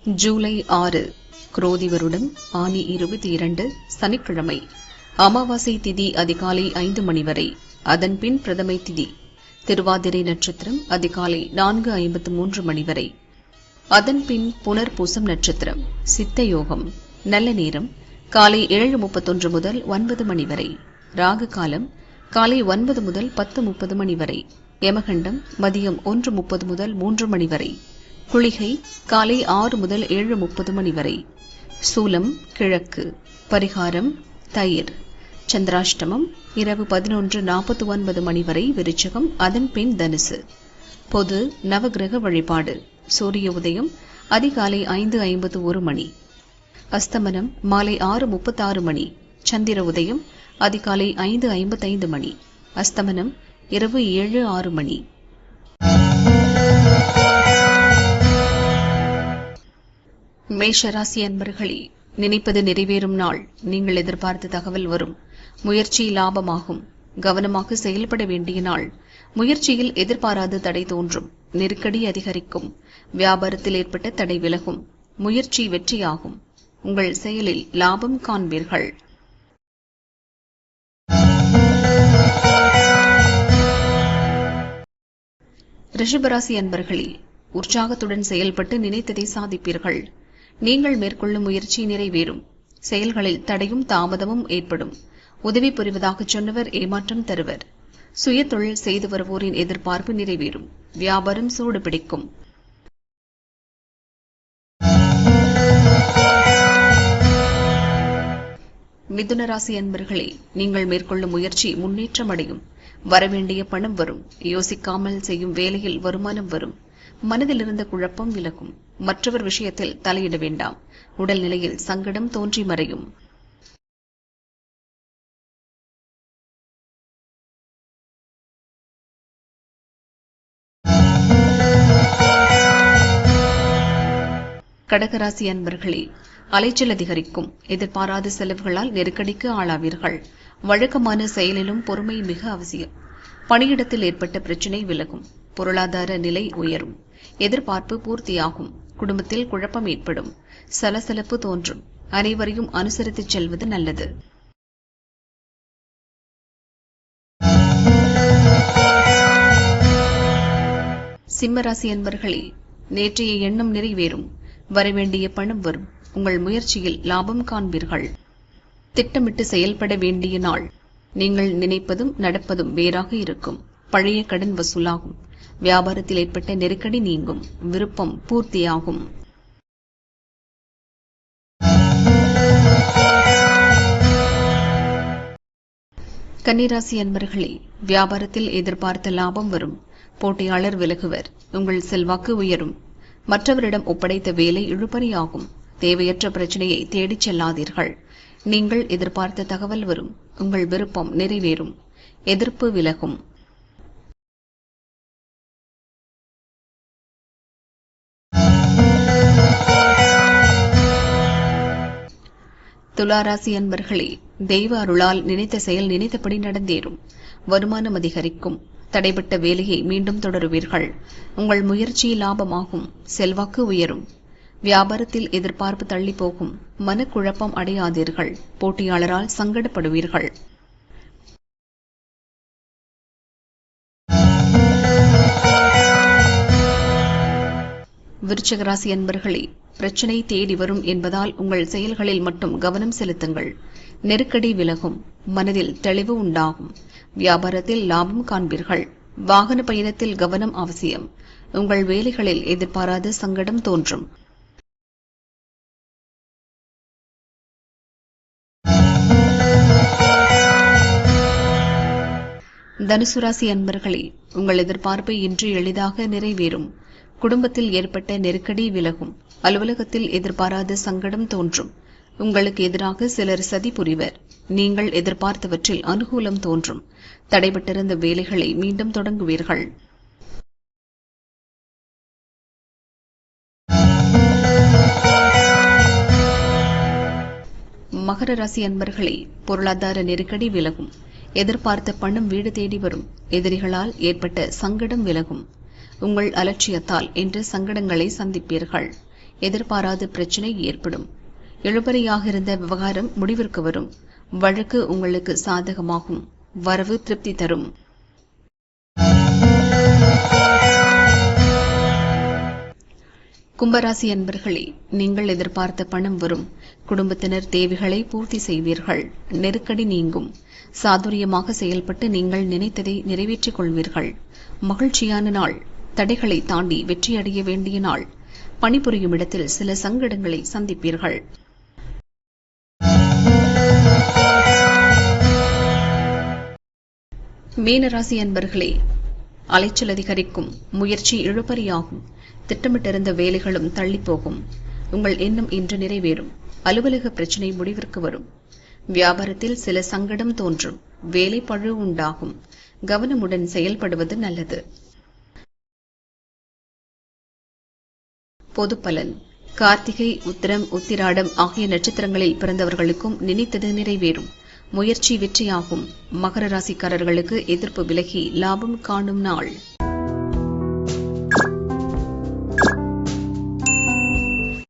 ஜூலை 6 குரோதி வருடம் ஆனி 22 சனிக்கிழமை. அமாவாசை திதி அதிகாலை 5 மணி வரை. அதன்பின் பிரதமை திதி. திருவாதிரை நட்சத்திரம் அதிகாலை 4:53 மணி வரை. அதன்பின் புனர்பூசம் நட்சத்திரம். சித்த யோகம். நல்ல நேரம் காலை 7:31 முதல் 9 மணி வரை. ராகு காலம் காலை 9 முதல் 10:30 மணி வரை. யமகண்டம் மதியம் 1:30 முதல் 3 மணி வரை. குளிகை காலை 6 முதல் 7:30 மணி வரை. சூலம் கிழக்கு. பரிகாரம் தயிர். சந்திராஷ்டமம் இரவு 11:49 மணி வரை விருச்சிகம், அதன்பின் தனுசு. பொது நவகிரக வழிபாடு. சூரிய உதயம் அதிகாலை 5:51 மணி. அஸ்தமனம் மாலை 6:36 மணி. சந்திர உதயம் அதிகாலை 5:55 மணி. அஸ்தமனம் இரவு 7:06 மணி. மேஷராசி அன்பர்களே, நினைப்பது நிறைவேறும் நாள். நீங்கள் எதிர்பார்த்த தகவல் வரும். முயற்சி லாபமாகும். கவனமாக செயல்பட வேண்டிய நாள். முயற்சியில் எதிர்பாராத தடை தோன்றும். நெருக்கடி அதிகரிக்கும். வியாபாரத்தில் ஏற்பட்ட தடை விலகும். முயற்சி வெற்றியாகும். உங்கள் செயலில் லாபம் காண்பீர்கள். ரிஷபராசி அன்பர்களே, உற்சாகத்துடன் செயல்பட்டு நினைத்ததை சாதிப்பீர்கள். நீங்கள் மேற்கொள்ளும் முயற்சி நிறைவேறும். செயல்களில் தடையும் தாமதமும் ஏற்படும். உதவி புரிவதாக சொன்னவர் ஏமாற்றம் தருவர். சுய தொழில் செய்து வருவோரின் எதிர்பார்ப்பு நிறைவேறும். வியாபாரம் சூடு பிடிக்கும். மிதுனராசி அன்பர்களே, நீங்கள் மேற்கொள்ளும் முயற்சி முன்னேற்றம் அடையும். வரவேண்டிய பணம் வரும். யோசிக்காமல் செய்யும் வேலையில் வருமானம் வரும். மனதில் இருந்த குழப்பம் விலகும். மற்றவர் விஷயத்தில் தலையிட வேண்டாம். உடல்நிலையில் சங்கடம் தோன்றி மறையும். கடகராசி அன்பர்களே, அலைச்சல் அதிகரிக்கும். எதிர்பாராத செலவுகளால் நெருக்கடிக்கு ஆளாவீர்கள். வழக்கமான செயலிலும் பொறுமை மிக அவசியம். பணியிடத்தில் ஏற்பட்ட பிரச்சினை விலகும். பொருளாதார நிலை உயரும். எதிர்பார்ப்பு பூர்த்தியாகும். குடும்பத்தில் குழப்பம் ஏற்படும். சலசலப்பு தோன்றும். அனைவரையும் அனுசரித்துச் செல்வது நல்லது. சிம்மராசி அன்பர்களே, நேற்றைய எண்ணம் நிறைவேறும். வரவேண்டிய பணம் வரும். உங்கள் முயற்சியில் லாபம் காண்பீர்கள். திட்டமிட்டு செயல்பட வேண்டிய நாள். நீங்கள் நினைப்பதும் நடப்பதும் வேறாக இருக்கும். பழைய கடன் வசூலாகும். வியாபாரத்தில் ஏற்பட்ட நெருக்கடி நீங்கும். விருப்பம் பூர்த்தியாகும். கன்னிராசி அன்பர்களே, வியாபாரத்தில் எதிர்பார்த்த லாபம் வரும். போட்டியாளர் விலகுவர். உங்கள் செல்வாக்கு உயரும். மற்றவரிடம் ஒப்படைத்த வேலை இழுபறியாகும். தேவையற்ற பிரச்சனையை தேடிச் செல்லாதீர்கள். நீங்கள் எதிர்பார்த்த தகவல் வரும். உங்கள் விருப்பம் நிறைவேறும். எதிர்ப்பு விலகும். துளாராசி அன்பர்களே, தெய்வ அருளால் நினைத்த செயல் நினைத்தபடி நடந்தேறும். வருமானம் அதிகரிக்கும். தடைபட்ட வேலையை மீண்டும் தொடருவீர்கள். உங்கள் முயற்சி லாபமாகும். செல்வாக்கு உயரும். வியாபாரத்தில் எதிர்பார்ப்பு தள்ளி போகும். மனக்குழப்பம் அடையாதீர்கள். போட்டியாளரால் சங்கடப்படுவீர்கள். விருச்சிகராசி அன்பர்களே, பிரச்சனை தேடி வரும் என்பதால் உங்கள் செயல்களில் மட்டும் கவனம் செலுத்துங்கள். நெருக்கடி விலகும். மனதில் தெளிவு உண்டாகும். வியாபாரத்தில் லாபம் காண்பீர்கள். வாகன பயணத்தில் கவனம் அவசியம். உங்கள் வேலைகளில் எதிர்பாராத சங்கடம் தோன்றும். தனுசு ராசி அன்பர்களே, உங்கள் எதிர்பார்ப்பு இன்று எளிதாக நிறைவேறும். குடும்பத்தில் ஏற்பட்ட நெருக்கடி விலகும். அலுவலகத்தில் எதிர்பாராத சங்கடம் தோன்றும். உங்களுக்கு எதிராக சிலர் சதி புரிவர். நீங்கள் எதிர்பார்த்தவற்றில் அனுகூலம் தோன்றும். தடைபட்டிருந்த வேலைகளை மீண்டும் தொடங்குவீர்கள். மகர ராசி அன்பர்களே, பொருளாதார நெருக்கடி விலகும். எதிர்பார்த்த பணம் வீடு தேடி வரும். எதிரிகளால் ஏற்பட்ட சங்கடம் விலகும். உங்கள் அலட்சியத்தால் இன்று சங்கடங்களை சந்திப்பீர்கள். எதிர்பாராத பிரச்சினை ஏற்படும். இழுபறியாக இருந்த விவகாரம் முடிவிற்கு வரும். வழக்கு உங்களுக்கு சாதகமாகும். வரவு திருப்தி தரும். கும்பராசி அன்பர்களே, நீங்கள் எதிர்பார்த்த பணம் வரும். குடும்பத்தினர் தேவைகளை பூர்த்தி செய்வீர்கள். நெருக்கடி நீங்கும். சாதுரியமாக செயல்பட்டு நீங்கள் நினைத்ததை நிறைவேற்றிக் கொள்வீர்கள். மகிழ்ச்சியான நாள். தடைகளை தாண்டி வெற்றியடைய வேண்டிய நாள். பணிபுரியும் இடத்தில் சில சங்கடங்களை சந்திப்பீர்கள். மீனராசி அன்பர்களே, அலைச்சல் அதிகரிக்கும். முயற்சி இழுபறியாகும். திட்டமிட்டிருந்த வேலைகளும் தள்ளிப்போகும். உங்கள் எண்ணம் இன்று நிறைவேறும். அலுவலக பிரச்சினை முடிவிற்கு வரும். வியாபாரத்தில் சில சங்கடம் தோன்றும். வேலை பழு உண்டாகும். கவனமுடன் செயல்படுவது நல்லது. பொது பலன். கார்த்திகை, உத்திரம், உத்திராடம் ஆகிய நட்சத்திரங்களில் பிறந்தவர்களுக்கும் நினைத்தது நிறைவேறும். முயற்சி வெற்றியாகும். மகர ராசிக்காரர்களுக்கு எதிர்ப்பு விலகி லாபம் காணும் நாள்.